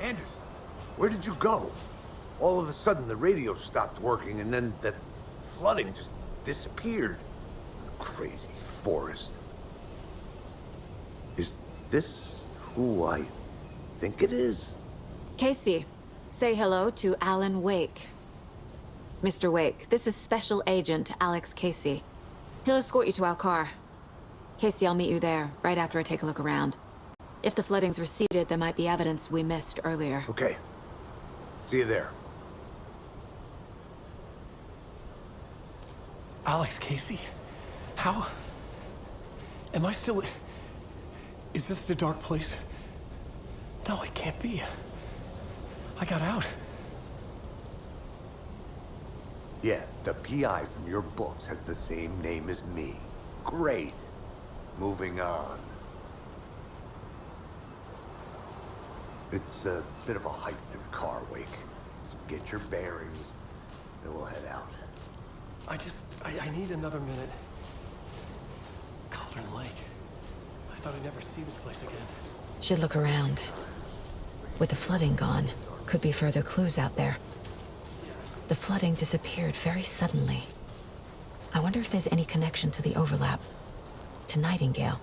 Anderson, where did you go? All of a sudden, the radio stopped working, and then that flooding just disappeared. Crazy forest. Is this who I think it is? Casey, say hello to Alan Wake. Mr. Wake, this is Special Agent Alex Casey. He'll escort you to our car. Casey, I'll meet you there, right after I take a look around. If the flooding's receded, there might be evidence we missed earlier. Okay. See you there. Alex Casey? How? Am I still... Is this the dark place? No, it can't be. I got out. Yeah, the PI from your books has the same name as me. Great. Moving on. It's a bit of a hike to the car, Wake. Get your bearings, and we'll head out. I need another minute. Cauldron Lake. I thought I'd never see this place again. Should look around. With the flooding gone, could be further clues out there. The flooding disappeared very suddenly. I wonder if there's any connection to the overlap. To Nightingale.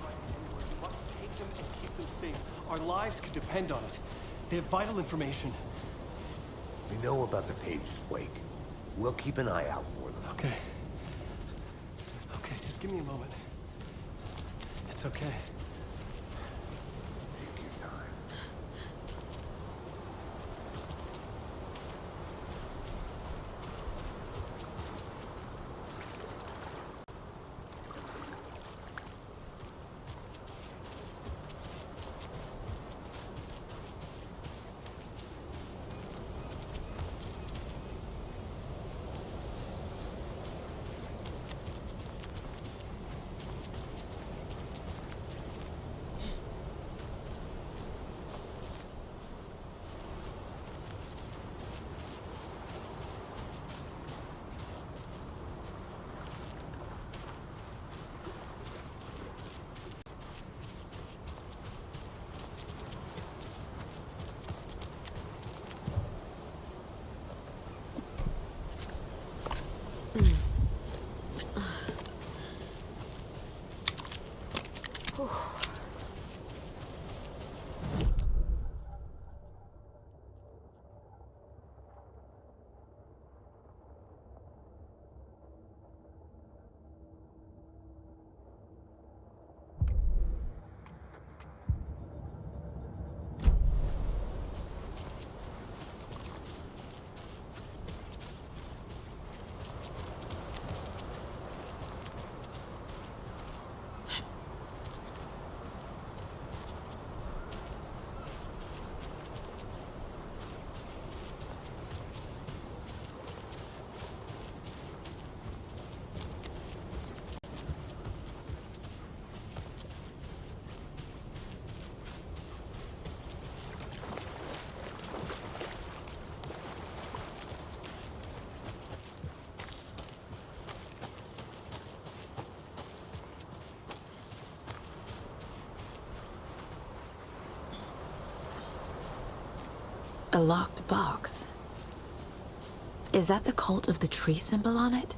We must take them and keep them safe. Our lives could depend on it. They have vital information. We know about the pages, Wake. We'll keep an eye out for them. Okay. Okay, just give me a moment. It's okay. Take your time. A locked box. Is that the cult of the tree symbol on it?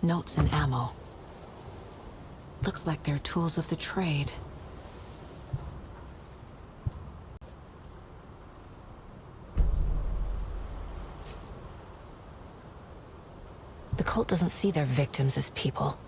Notes and ammo. Looks like they're tools of the trade. The cult doesn't see their victims as people.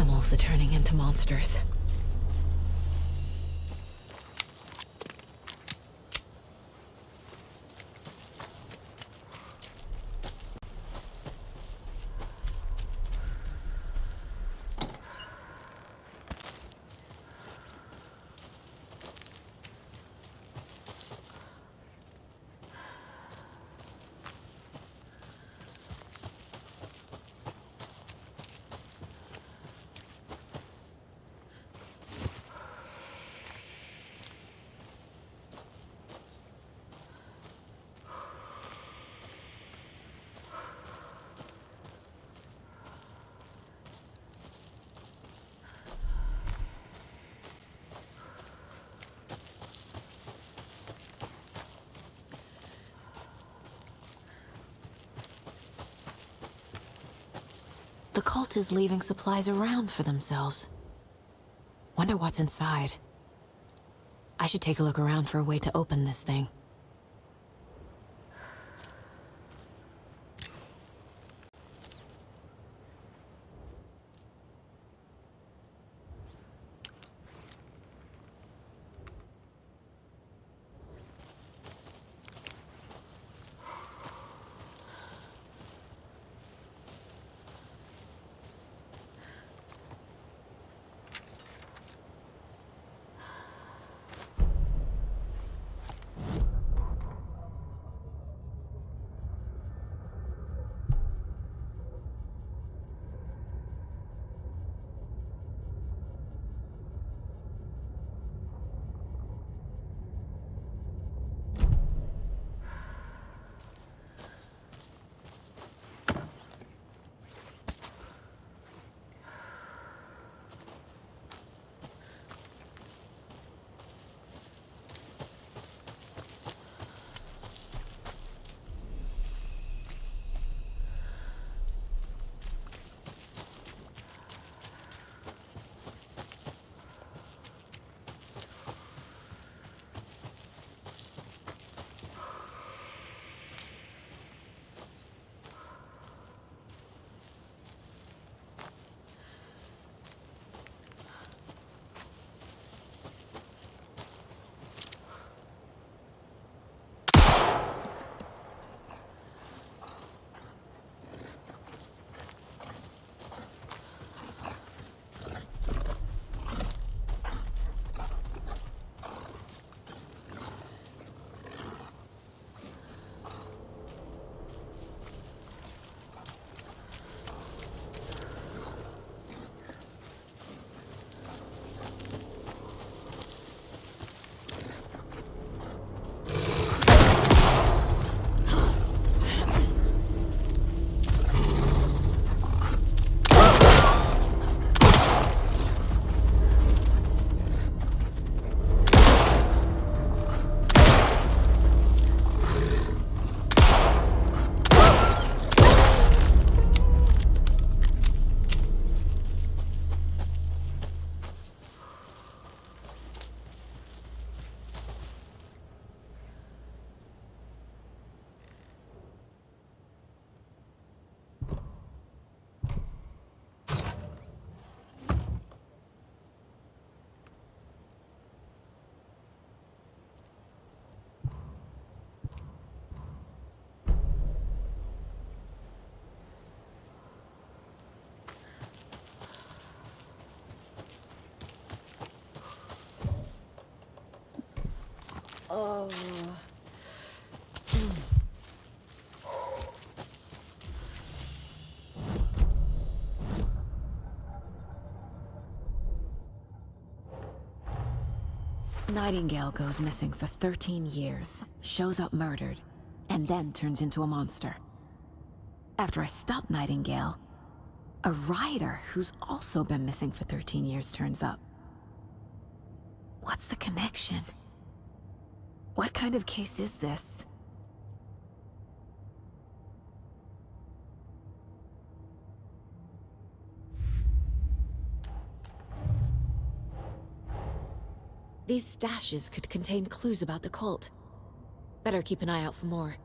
animals are turning into monsters. The cult is leaving supplies around for themselves. Wonder what's inside. I should take a look around for a way to open this thing. Oh. Nightingale goes missing for 13 years, shows up murdered, and then turns into a monster. After I stop Nightingale, a rider who's also been missing for 13 years turns up. What's the connection? What kind of case is this? These stashes could contain clues about the cult. Better keep an eye out for more.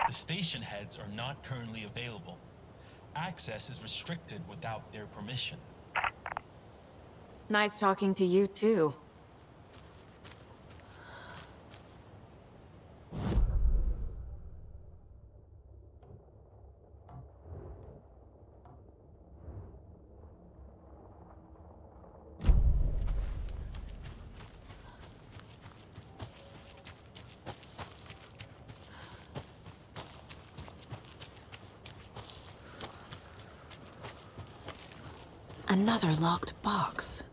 The station heads are not currently available. Access is restricted without their permission. Nice talking to you, too. Another locked box.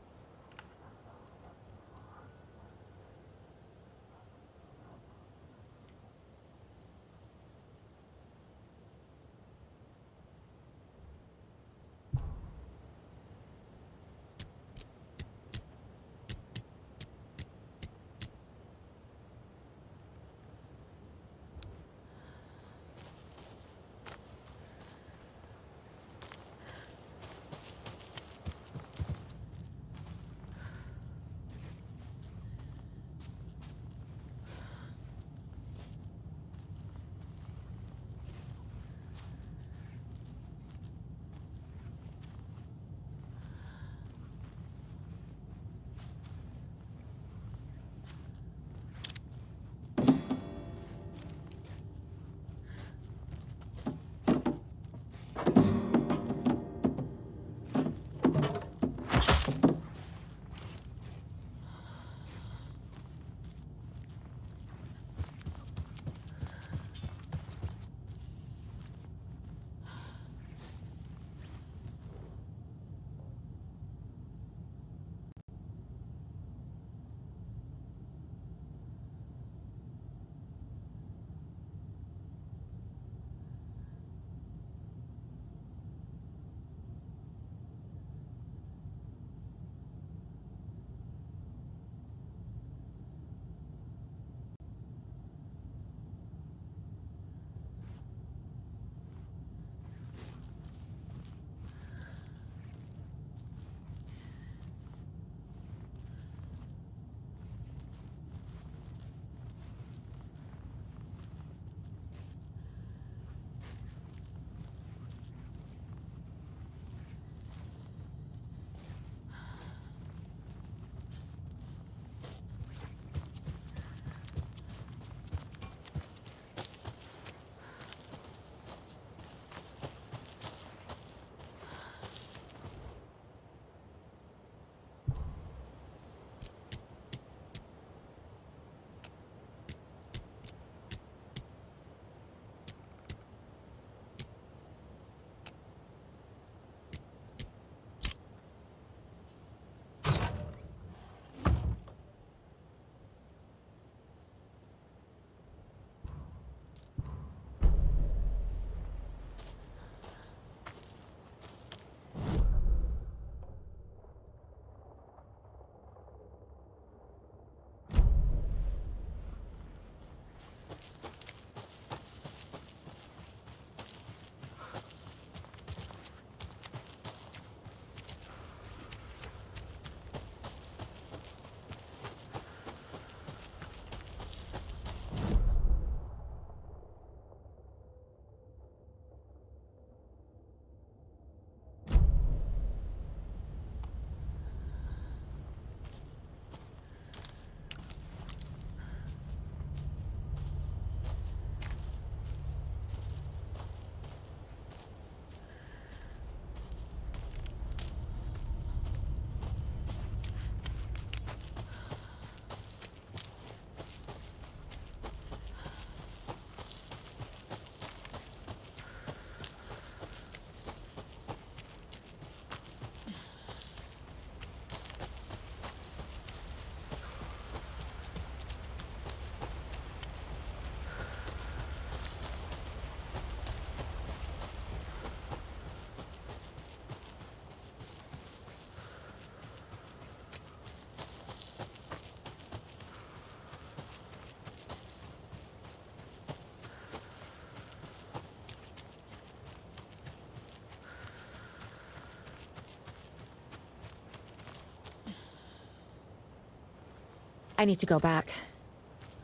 I need to go back.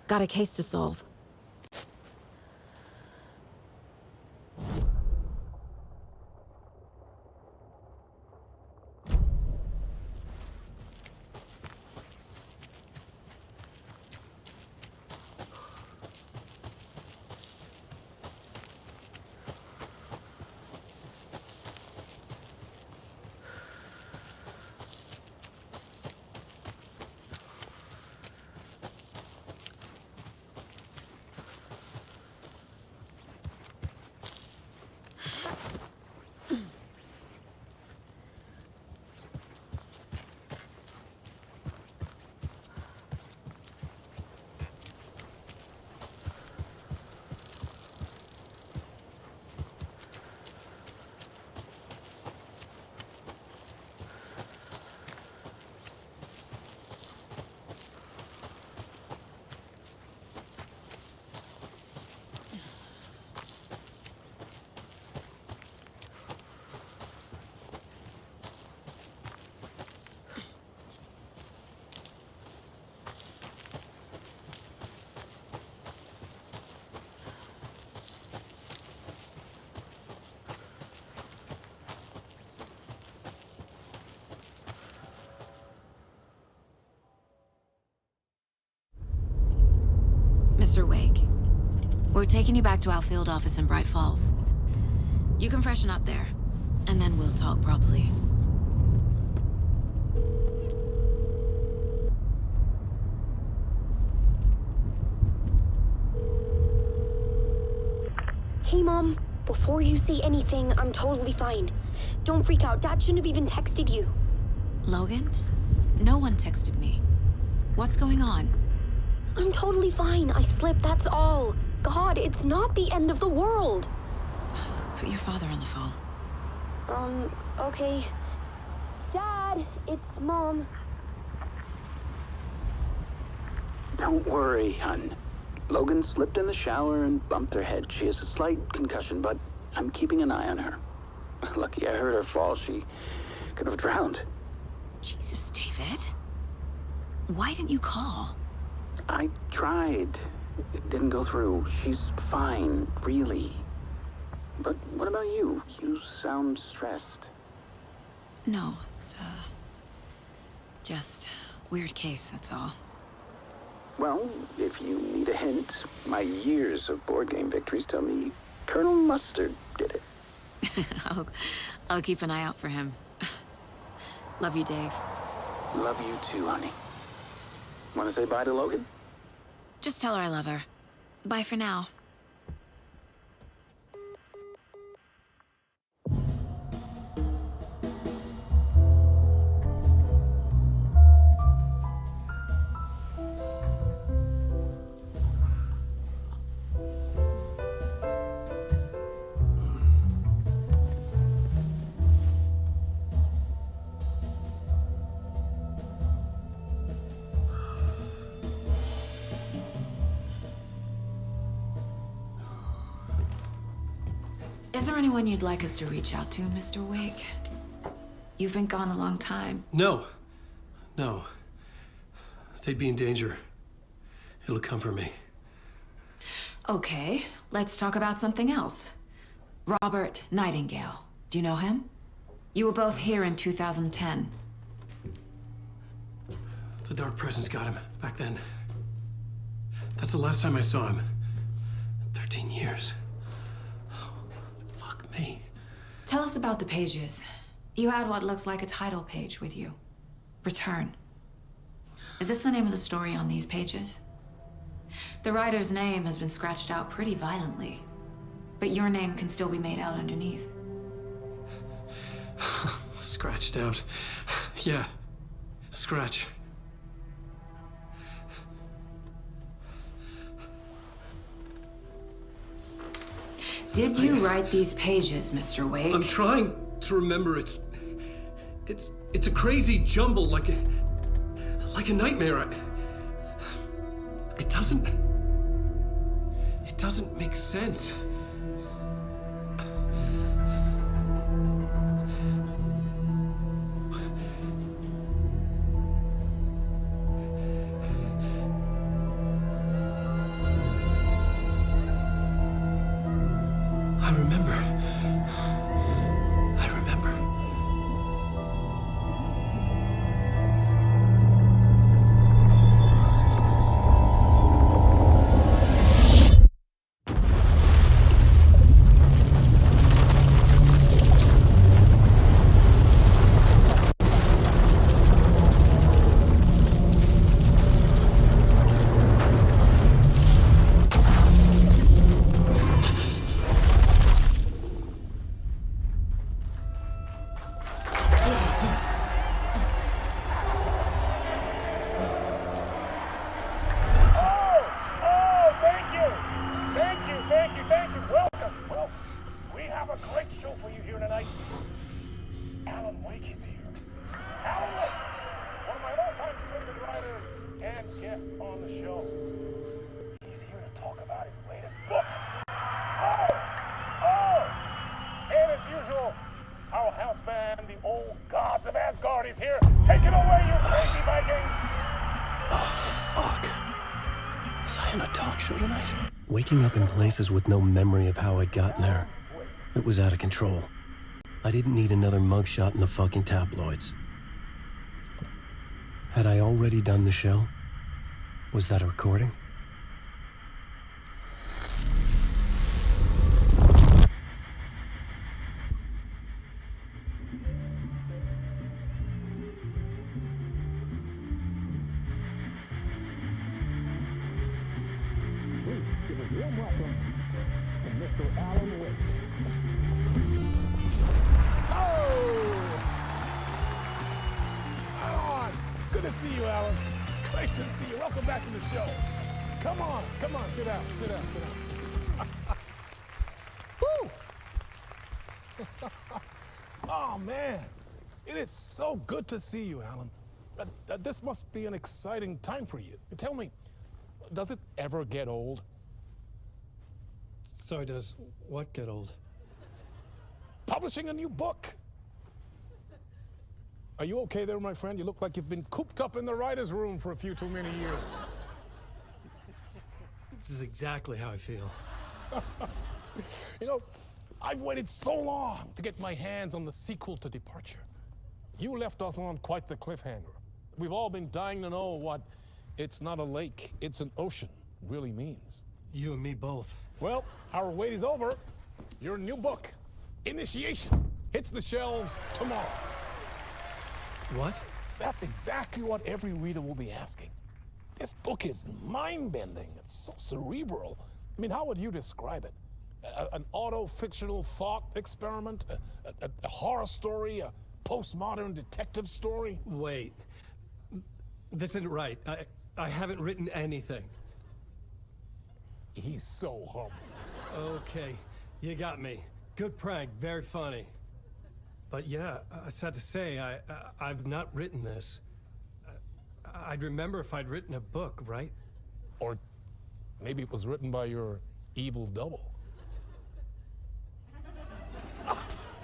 Got a case to solve. Mr. Wake, we're taking you back to our field office in Bright Falls. You can freshen up there, and then we'll talk properly. Hey, Mom. Before you say anything, I'm totally fine. Don't freak out. Dad shouldn't have even texted you. Logan? No one texted me. What's going on? I'm totally fine. I slipped, that's all. God, it's not the end of the world. Put your father on the phone. Okay. Dad, it's Mom. Don't worry, hon. Logan slipped in the shower and bumped her head. She has a slight concussion, but I'm keeping an eye on her. Lucky I heard her fall. She could have drowned. Jesus, David. Why didn't you call? I tried. It didn't go through. She's fine, really. But what about you? You sound stressed. No, it's, just weird case, that's all. Well, if you need a hint, my years of board game victories tell me Colonel Mustard did it. I'll keep an eye out for him. Love you, Dave. Love you too, honey. Want to say bye to Logan? Just tell her I love her. Bye for now. Is there anyone you'd like us to reach out to, Mr. Wake? You've been gone a long time. No. No. They'd be in danger. It'll come for me. Okay, let's talk about something else. Robert Nightingale. Do you know him? You were both here in 2010. The Dark Presence got him back then. That's the last time I saw him. 13 years. Oh, fuck me. Tell us about the pages. You had what looks like a title page with you. Return. Is this the name of the story on these pages? The writer's name has been scratched out pretty violently, but your name can still be made out underneath. Scratched out. Yeah. Scratch. Did you write these pages, Mr. Wake? I'm trying to remember. It's a crazy jumble, like a nightmare. It doesn't make sense. I remember. Alan Wake is here. Alan Wake, one of my all-time favorite writers and guests on the show. He's here to talk about his latest book. And as usual, our house band, the Old Gods of Asgard, is here. Take it away, you crazy Vikings! Oh, fuck. Was I on a talk show tonight? Waking up in places with no memory of how I'd gotten there. It was out of control. I didn't need another mugshot in the fucking tabloids. Had I already done the show? Was that a recording? welcome to Mr. Alan Wake. Oh! Alan! Good to see you, Alan. Great to see you. Welcome back to the show. Come on, sit down. Woo! Oh, man. It is so good to see you, Alan. This must be an exciting time for you. Tell me, does it ever get old? Sorry, does what get old? Publishing a new book. Are you okay there, my friend? You look like you've been cooped up in the writer's room for a few too many years. This is exactly how I feel. You know, I've waited so long to get my hands on the sequel to Departure. You left us on quite the cliffhanger. We've all been dying to know what "it's not a lake, it's an ocean" really means. You and me both. Well, our wait is over. Your new book, Initiation, hits the shelves tomorrow. What? That's exactly what every reader will be asking. This book is mind-bending. It's so cerebral. I mean, how would you describe it? An auto-fictional thought experiment? A horror story? A postmodern detective story? Wait. This isn't right. I haven't written anything. He's so humble. Okay, you got me. Good prank, very funny. But yeah, sad to say, I've not written this. I'd remember if I'd written a book, right? Or maybe it was written by your evil double.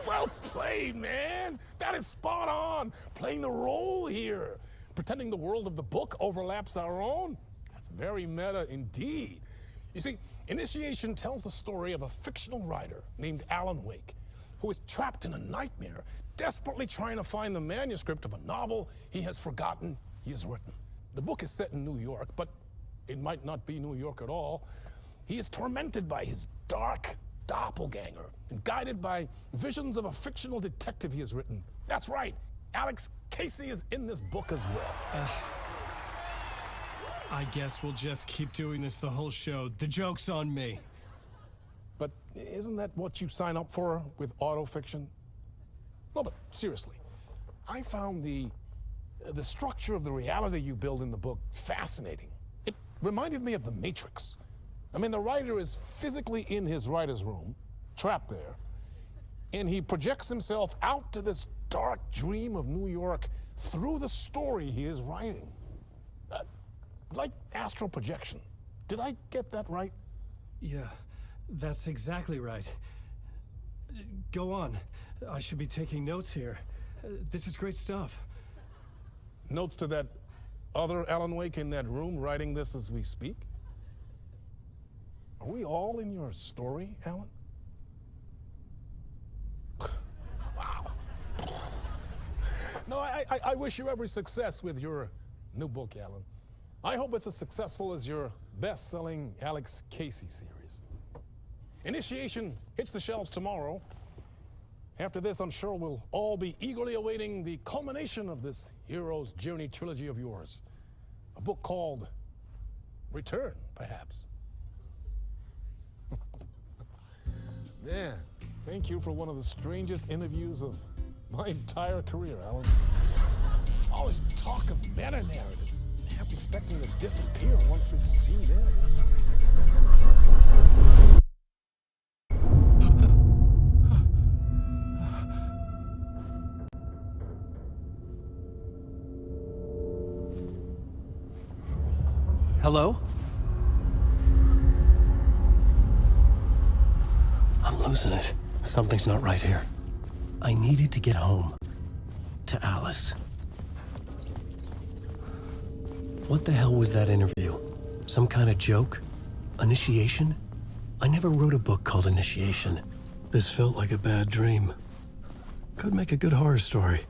Well played, man. That is spot on. Playing the role here. Pretending the world of the book overlaps our own. That's very meta indeed. You see, Initiation tells the story of a fictional writer named Alan Wake, who is trapped in a nightmare, desperately trying to find the manuscript of a novel he has forgotten he has written. The book is set in New York, but it might not be New York at all. He is tormented by his dark doppelganger and guided by visions of a fictional detective he has written. That's right, Alex Casey is in this book as well. I guess we'll just keep doing this the whole show. The joke's on me. But isn't that what you sign up for with autofiction? No, but seriously, I found the structure of the reality you build in the book fascinating. It reminded me of The Matrix. I mean, the writer is physically in his writer's room, trapped there, and he projects himself out to this dark dream of New York through the story he is writing. Like astral projection. Did I get that right? Yeah, that's exactly right. Go on. I should be taking notes here. This is great stuff. Notes to that other Alan Wake in that room writing this as we speak? Are we all in your story, Alan? Wow. No, I wish you every success with your new book, Alan. I hope it's as successful as your best-selling Alex Casey series. Initiation hits the shelves tomorrow. After this, I'm sure we'll all be eagerly awaiting the culmination of this hero's journey trilogy of yours. A book called Return, perhaps. Man, thank you for one of the strangest interviews of my entire career, Alan. All this talk of meta-narratives. I kept expecting to disappear once this scene ends. Hello? I'm losing it. Something's not right here. I needed to get home. To Alice. What the hell was that interview? Some kind of joke? Initiation? I never wrote a book called Initiation. This felt like a bad dream. Could make a good horror story.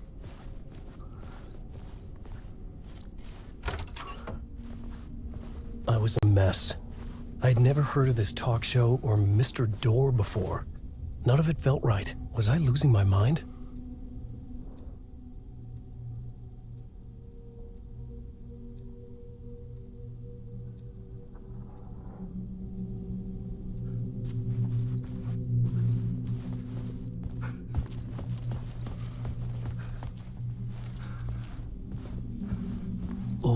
I was a mess. I'd never heard of this talk show or Mr. Door before. None of it felt right. Was I losing my mind?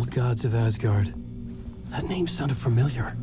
old gods of Asgard. That name sounded familiar.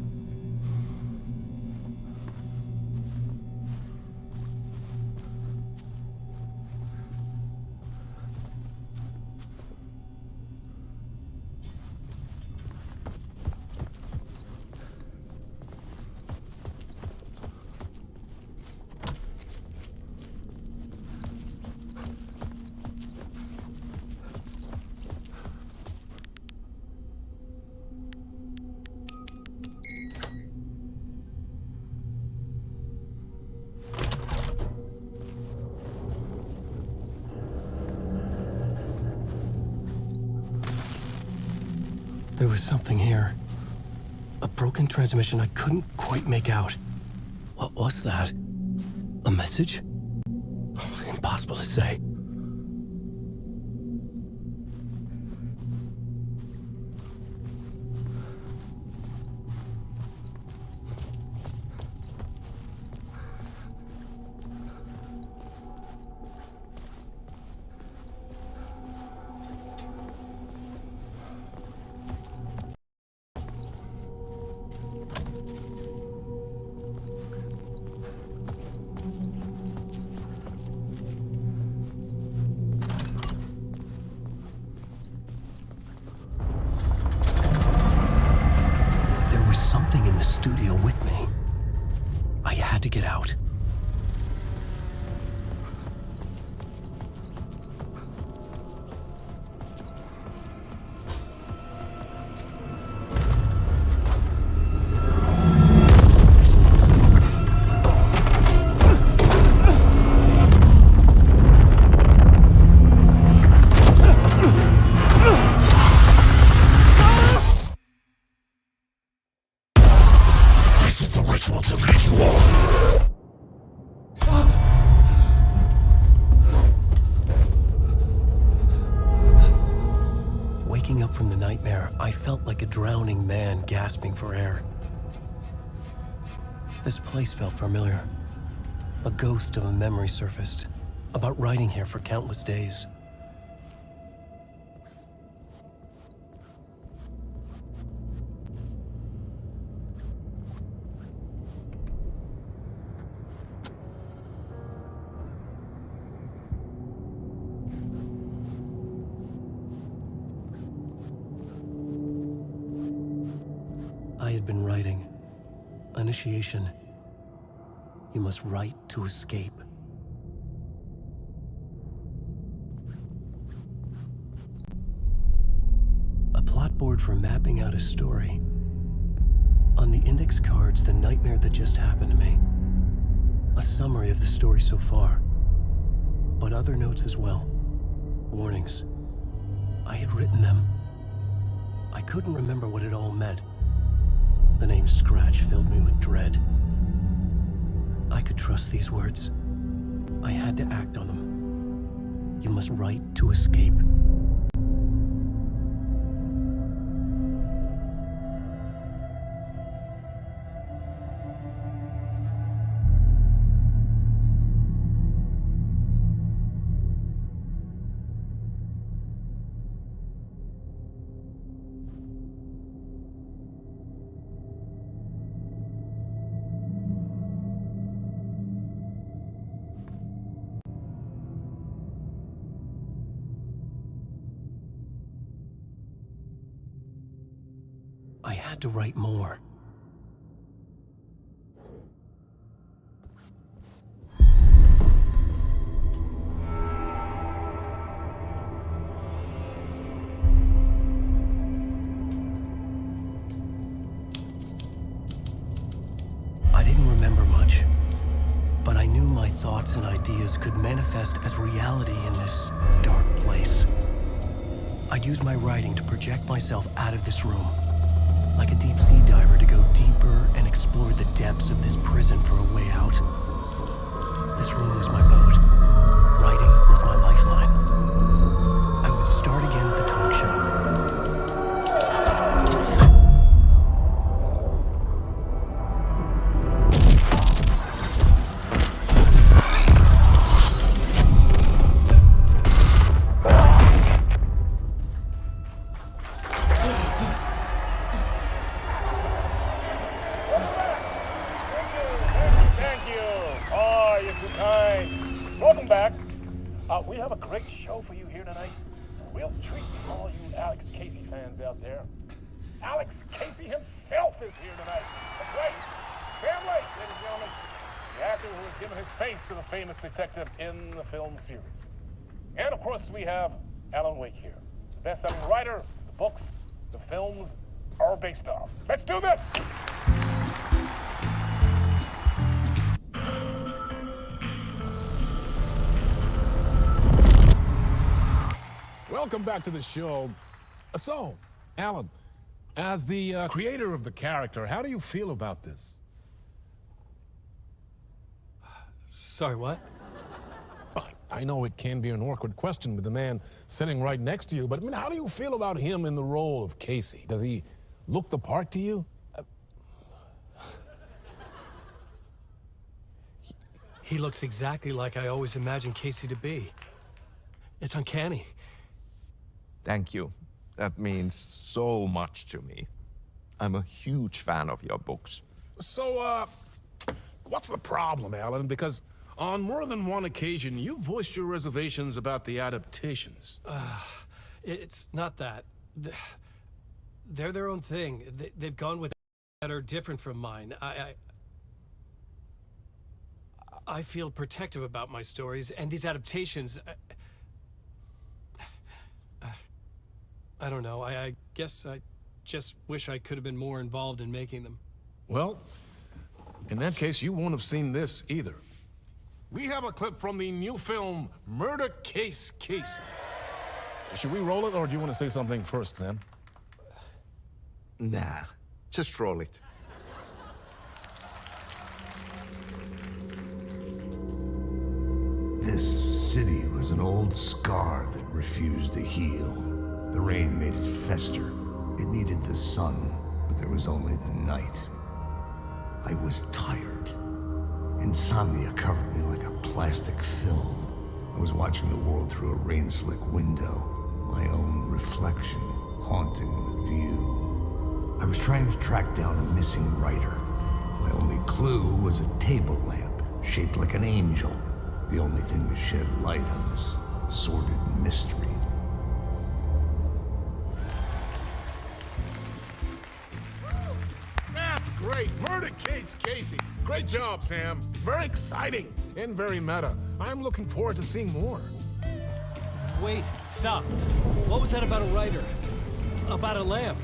There was something here. A broken transmission I couldn't quite make out. What was that? A message? Impossible to say. Something in the studio with me. I had to get out. Waking up from the nightmare, I felt like a drowning man gasping for air. This place felt familiar. A ghost of a memory surfaced, about writing here for countless days. I had been writing. Initiation. You must write to escape. A plot board for mapping out a story. On the index cards, the nightmare that just happened to me. A summary of the story so far. But other notes as well. Warnings. I had written them. I couldn't remember what it all meant. The name Scratch filled me with dread. I could trust these words. I had to act on them. You must write to escape. I had to write more. I didn't remember much, but I knew my thoughts and ideas could manifest as reality in this dark place. I'd use my writing to project myself out of this room. Like a deep sea diver to go deeper and explore the depths of this prison for a way out. This room was my boat. Writing was my lifeline. I would start again at the talk show. welcome back. We have a great show for you here tonight. A real treat to all you Alex Casey fans out there. Alex Casey himself is here tonight. That's right. Sam Lake, ladies and gentlemen. The actor who has given his face to the famous detective in the film series. And of course, we have Alan Wake here. The best-selling writer, the books, the films are based off. Let's do this! Welcome back to the show. So, Alan, as the creator of the character, how do you feel about this? Sorry, what? I know it can be an awkward question with the man sitting right next to you, but I mean, how do you feel about him in the role of Casey? Does he look the part to you? He looks exactly like I always imagined Casey to be. It's uncanny. Thank you. That means so much to me. I'm a huge fan of your books. So, what's the problem, Alan? Because on more than one occasion, you voiced your reservations about the adaptations. It's not that. They're their own thing. They've gone with that are different from mine. I feel protective about my stories, and these adaptations... I don't know. I guess I just wish I could have been more involved in making them. Well, in that case, you won't have seen this either. We have a clip from the new film, Murder Case Casey. Should we roll it, or do you want to say something first, Sam? Nah, just roll it. This city was an old scar that refused to heal. The rain made it fester. It needed the sun, but there was only the night. I was tired. Insomnia covered me like a plastic film. I was watching the world through a rain-slick window, my own reflection haunting the view. I was trying to track down a missing writer. My only clue was a table lamp, shaped like an angel, the only thing that shed light on this sordid mystery. That's great! Murder Case Casey! Great job, Sam. Very exciting and very meta. I'm looking forward to seeing more. Wait, stop. What was that about a writer? About a lamp?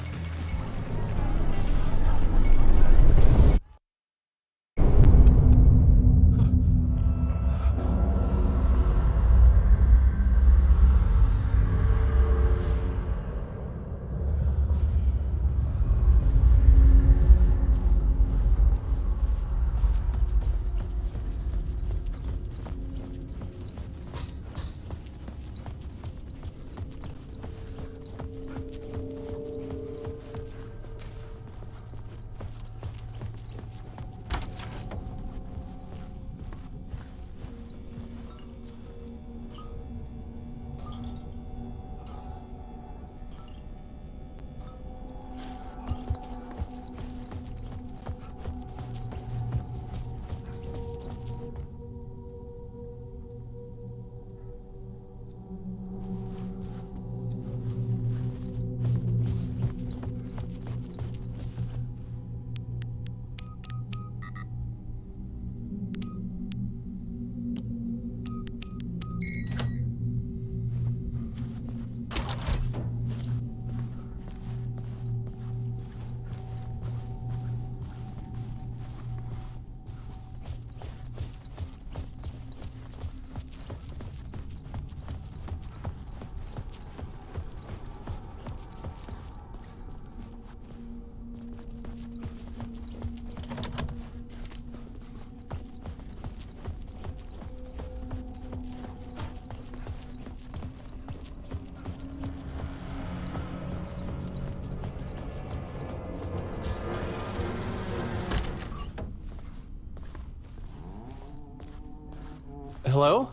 Hello?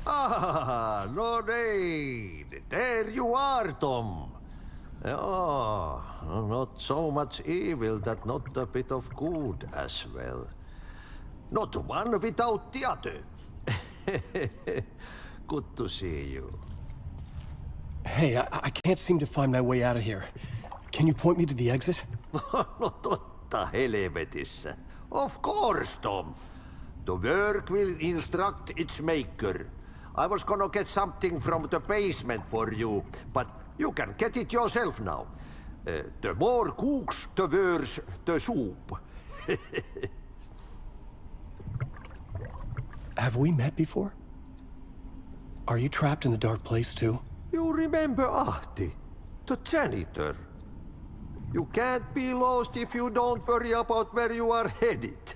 Ah, Lorraine! There you are, Tom. Oh, Not so much evil that not a bit of good as well. Not one without the other. Good to see you. Hey, I can't seem to find my way out of here. Can you point me to the exit? No totta helvetissä. Of course, Tom. The work will instruct its maker. I was gonna get something from the basement for you, but you can get it yourself now. The more cooks, the worse the soup. Have we met before? Are you trapped in the dark place too? You remember Ahti, the janitor. You can't be lost if you don't worry about where you are headed.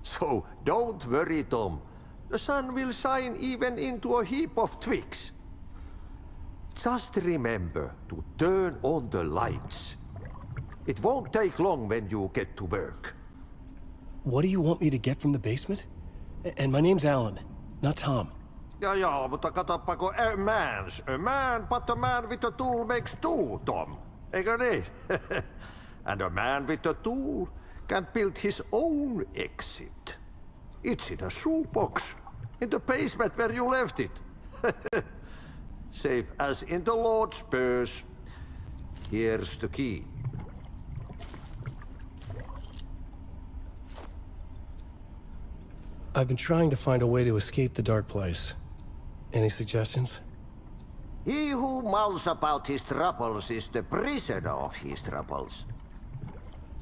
So don't worry, Tom. The sun will shine even into a heap of twigs. Just remember to turn on the lights. It won't take long when you get to work. What do you want me to get from the basement? And my name's Alan, not Tom. Ja, mutta katsoppa, a man, but a man with a tool makes two, Tom. Eikö niin? And a man with a tool can build his own exit. It's in a shoebox, in the basement where you left it. Safe as in the Lord's purse. Here's the key. I've been trying to find a way to escape the dark place. Any suggestions? He who mouths about his troubles is the prisoner of his troubles.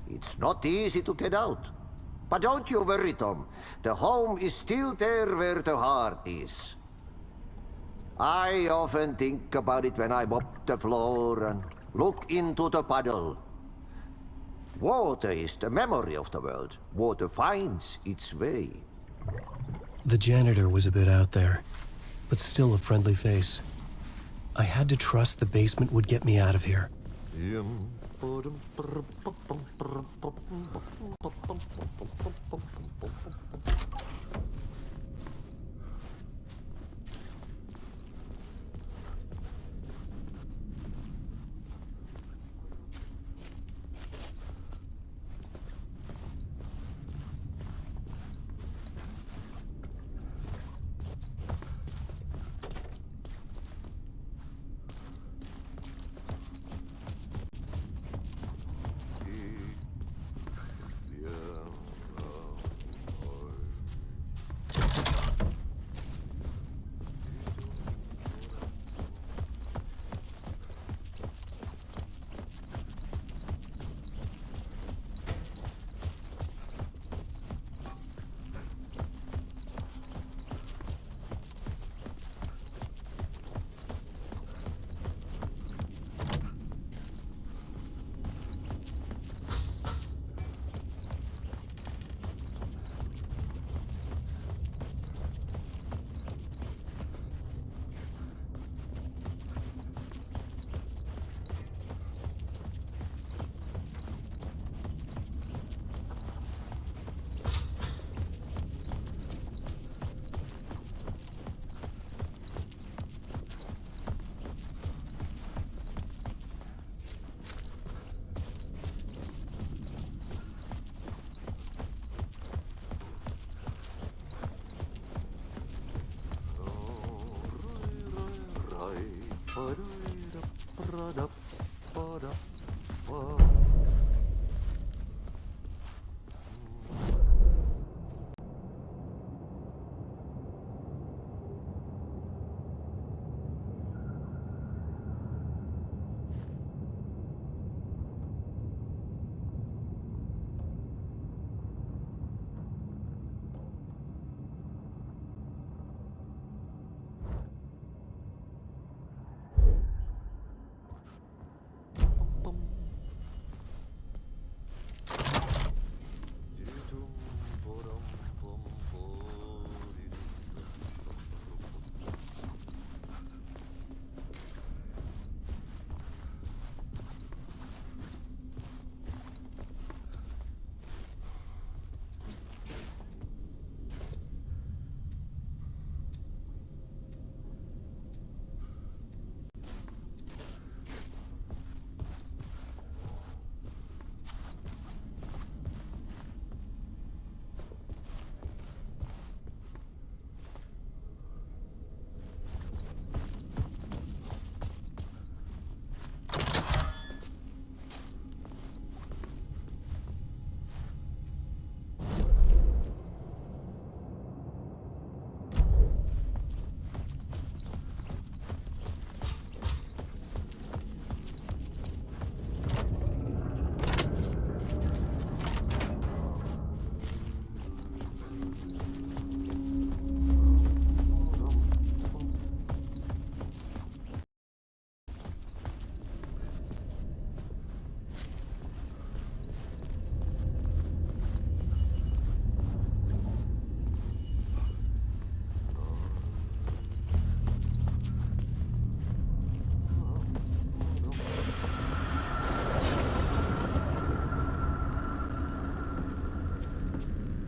It's not easy to get out. But don't you worry, Tom. The home is still there where the heart is. I often think about it when I mop the floor and look into the puddle. Water is the memory of the world. Water finds its way. The janitor was a bit out there, but still a friendly face. I had to trust the basement would get me out of here.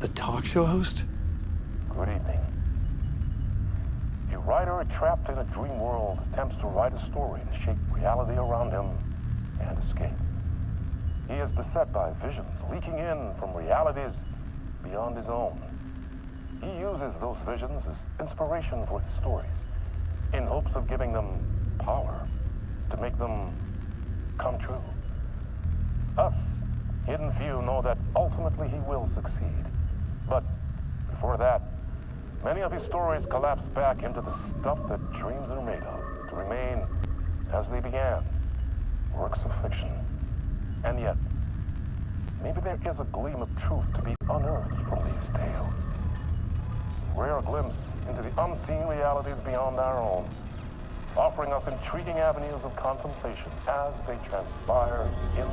The talk show host? Good evening. A writer trapped in a dream world attempts to write a story to shape reality around him and escape. He is beset by visions leaking in from realities beyond his own. He uses those visions as inspiration for his stories, in hopes of giving them power, to make them come true. Us, hidden few, know that ultimately he will succeed. But before that, many of his stories collapse back into the stuff that dreams are made of, to remain as they began, works of fiction. And yet, maybe there is a gleam of truth to be unearthed from these tales. Rare glimpse into the unseen realities beyond our own, offering us intriguing avenues of contemplation as they transpire in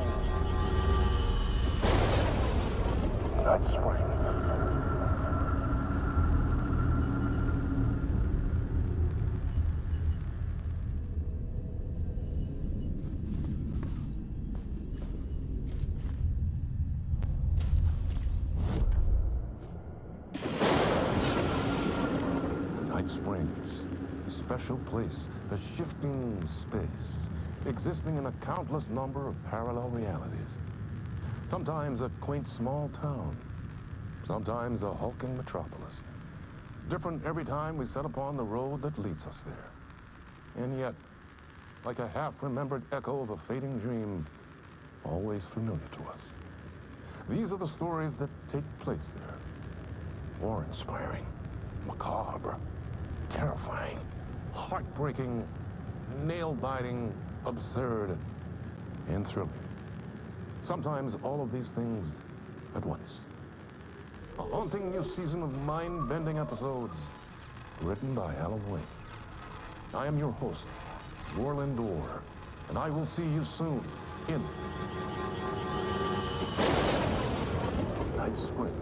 Night Springs. Night Springs, a special place, a shifting space, existing in a countless number of parallel realities. Sometimes a quaint small town, sometimes a hulking metropolis. Different every time we set upon the road that leads us there. And yet, like a half-remembered echo of a fading dream, always familiar to us. These are the stories that take place there. Awe-inspiring, macabre, terrifying, heartbreaking, nail-biting, absurd, and thrilling. Sometimes all of these things at once. A haunting new season of mind-bending episodes written by Alan Wake. I am your host, Warland Orr, and I will see you soon in Night Springs.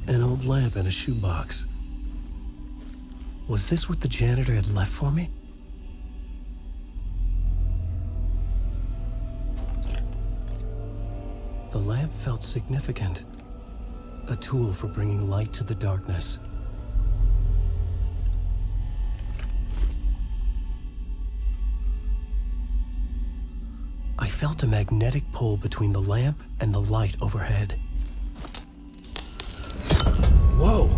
An old lamp in a shoebox. Was this what the janitor had left for me? The lamp felt significant. A tool for bringing light to the darkness. I felt a magnetic pull between the lamp and the light overhead. Whoa!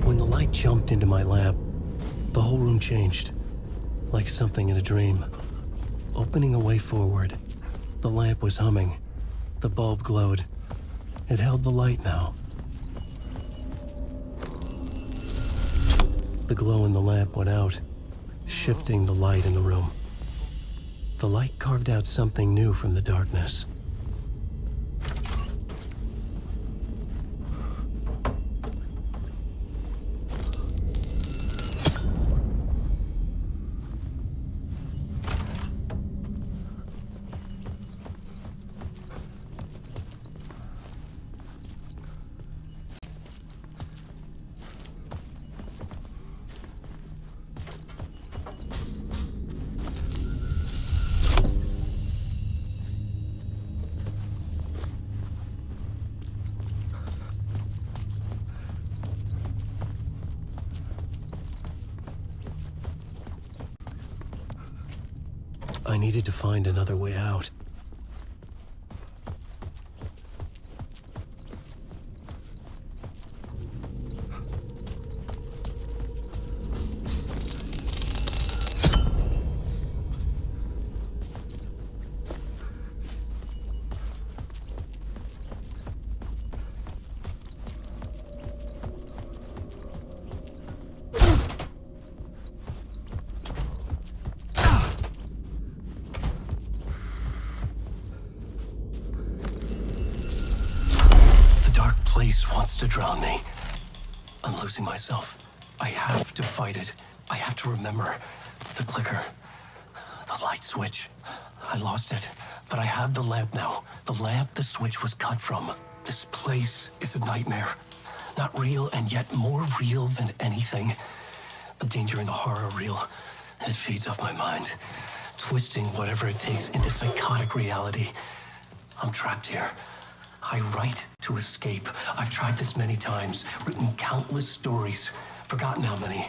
When the light jumped into my lamp, the whole room changed, like something in a dream. Opening a way forward, the lamp was humming. The bulb glowed. It held the light now. The glow in the lamp went out, shifting the light in the room. The light carved out something new from the darkness. I needed to find another way out. Wants to drown me. I'm losing myself. I have to fight it. I have to remember. The clicker. The light switch. I lost it. But I have the lamp now. The lamp the switch was cut from. This place is a nightmare. Not real, and yet more real than anything. The danger and the horror are real. It feeds off my mind, twisting whatever it takes into psychotic reality. I'm trapped here. I write to escape. I've tried this many times, written countless stories, forgotten how many.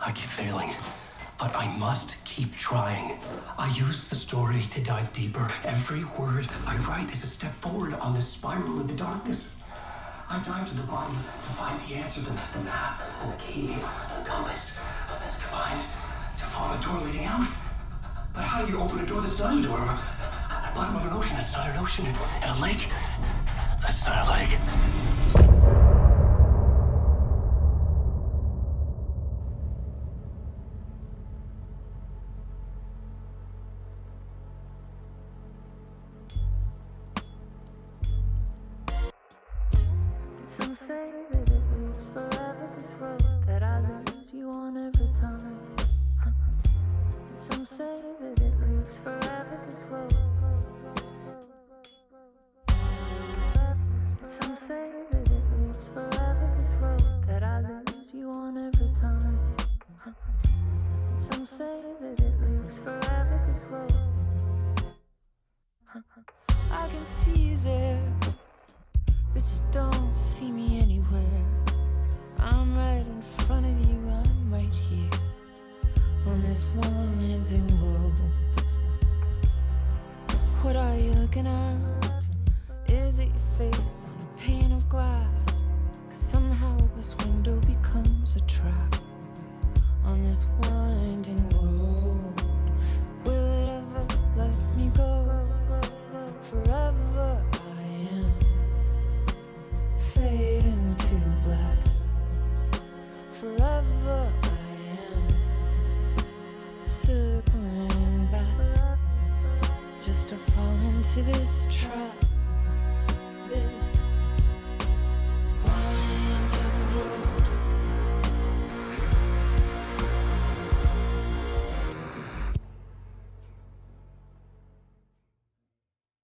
I keep failing, but I must keep trying. I use the story to dive deeper. Every word I write is a step forward on this spiral into darkness. I dive to the body to find the answer, the map, the key, the compass. It's combined to form a door leading out. But how do you open a door that's not a door? At the bottom of an ocean that's not an ocean, and a lake that's not a lake. Some say that it lives forever, this road that I lose you on every time. Some say that it lives forever, this road. Some say that it lives forever, this road that I lose you on every time. Some say that it lives forever, this road. I can see you there, but you don't see me anywhere. I'm right in front of you, I'm right here on this long winding road. What are you looking at? Is it your face on a pane of glass? 'Cause somehow this window becomes a trap on this winding road. Will it ever let me go? Forever I am fading to black. Forever I am circling back, just to fall into this trap.